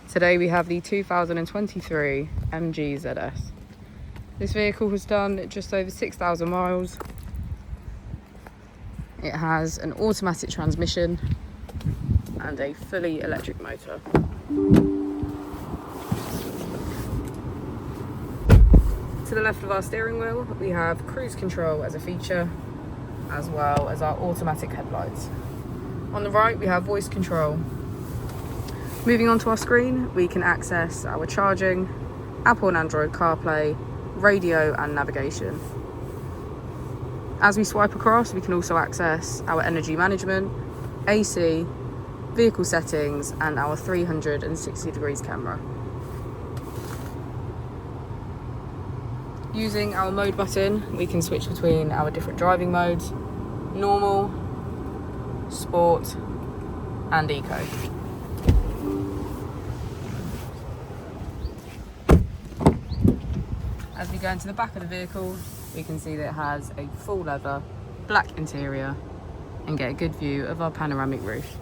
Today we have the 2023 MG ZS. This vehicle has done just over 6,000 miles. It has an automatic transmission and a fully electric motor. To the left of our steering wheel, we have cruise control as a feature, as well as our automatic headlights. On the right, we have voice control. Moving on to our screen, we can access our charging, Apple and Android CarPlay, radio and navigation. As we swipe across, we can also access our energy management, AC, vehicle settings, and our 360 degrees camera. Using our mode button, we can switch between our different driving modes: normal, sport, and eco. As we go into the back of the vehicle, we can see that it has a full leather, black interior, and get a good view of our panoramic roof.